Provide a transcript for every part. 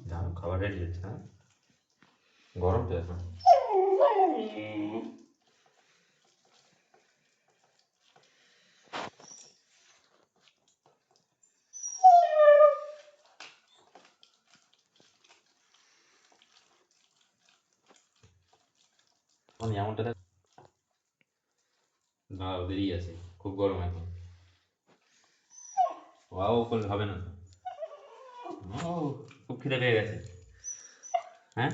দাঁড়াও, খাবার রেডি হচ্ছে। হ্যাঁ, গরম তো এখন। আমি এমনটা দেখ, দাঁড়াও, দেরি আছে, খুব গরম এখন। ওয়াও করলে হবে না তো। ও, খুব খিদে পেয়ে গেছে। হ্যাঁ,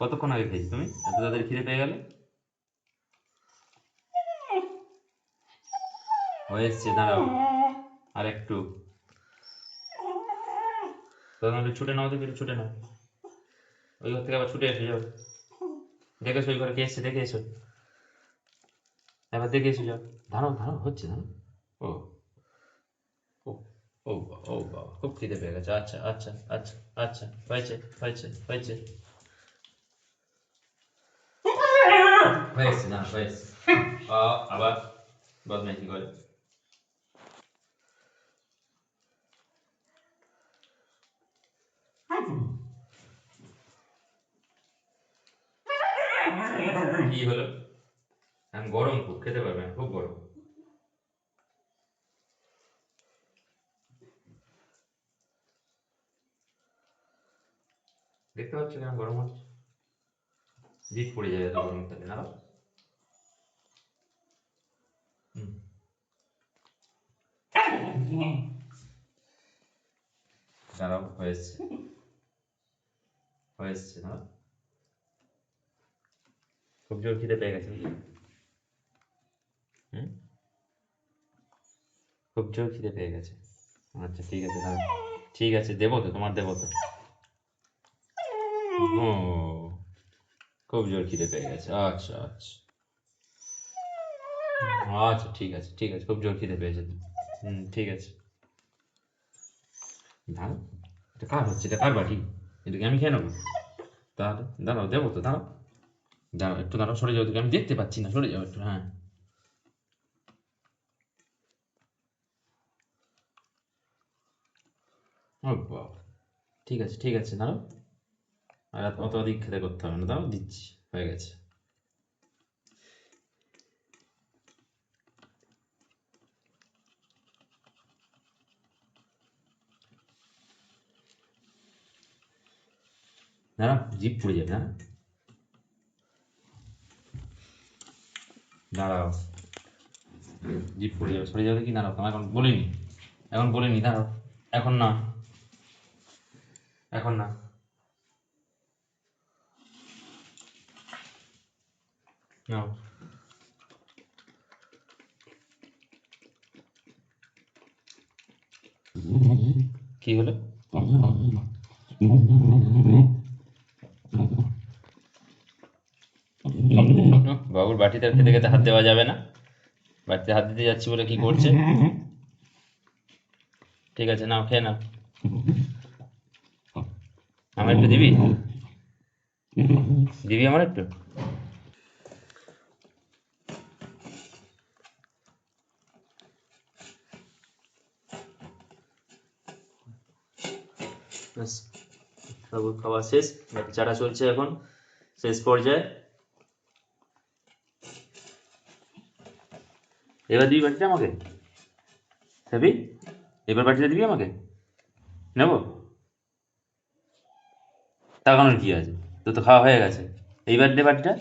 কতক্ষণ আগে খেয়েছি তুমি? এত তাড়াতাড়ি খিদে পেয়ে গেলে? হয়ে এসছে, দাঁড়াও আর একটু। তখন একটু ছুটে নাও, দেখে একটু ছুটে নাও। ওই ঘর থেকে আবার ছুটে এসে যাও। দেখে এসো, ওই ঘরে কে এসছে দেখে এসো। এবার দেখে এসে যাও। দাঁড়াও দাঁড়াও, হচ্ছে দাঁড়াও। ও ও ও ও বাবা, খুব খিদে পেয়ে গেছে। আচ্ছা আচ্ছা আচ্ছা আচ্ছা, হয়েছে হয়েছে হয়েছে হয়েছে, না হয়েছে। আবার বদমাইশি করে। কি হলো? এখন গরম, খুব খেতে পারবে না, খুব গরম। দেখতে পাচ্ছ কেমন গরম হচ্ছে? জিভ পড়ে যাবে এত গরম খেলে না। হুম। দাঁড়াও, হয়েছে হয়েছে, না খুব জোর খিদে পেয়ে গেছে। হুম, খুব জোর খিদে পেয়ে গেছে। আচ্ছা ঠিক আছে, দাঁড়াও, ঠিক আছে, দেবো তো, তোমার দেবো তো। ও, খুব জোর খিদে পেয়ে গেছে। আচ্ছা আচ্ছা আচ্ছা, ঠিক আছে ঠিক আছে, খুব জোর খিদে পেয়েছে। হুম, ঠিক আছে। দাঁড়াও, এটা কার হচ্ছে? এটা কার বাটি? এটাকে আমি খেয়ে নেবো? তাহলে দাঁড়াও, দেবো তো, দাঁড়াও। দাঁড়াও একটু, দাঁড়াও, সরে যাও, তোকে আমি দেখতে পাচ্ছি না, সরে যাও একটু। হ্যাঁ, ও বাবা, ঠিক আছে ঠিক আছে, দাঁড়াও। আর অত অধিক খেতে করতে হবে না, দাঁড়াও, দিচ্ছি। হয়ে গেছে। দাঁড়াও, জিভ পুড়ে যাবে না। দাঁড়াও, জিভ পুড়ে যাবে, সরে যাবে কি? দাঁড়াও, তোমার এখন বলিনি, এখন বলিনি, দাঁড়াও। এখন না, এখন না। নাও। কি হলো? বাবুর বাটিতে আর খেতে খেতে হাত দেওয়া যাবে না। বাটিতে হাত দিতে যাচ্ছি বলে কি করছে? ঠিক আছে, নাও, খেয়ে নাও। আমার একটু দিবি? দিবি আমার একটু? ব্যাস, বাবুর খাওয়া শেষ, বাটি চাটা চলছে এখন, শেষ পর্যায়ে। এবার দিবি বাটিটা আমাকে? খাবি? এবার বাটিটা দিবি আমাকে? নেবো? তাকানোর কি আছে? তোর তো খাওয়া হয়ে গেছে। এইবার দে বাটিটা।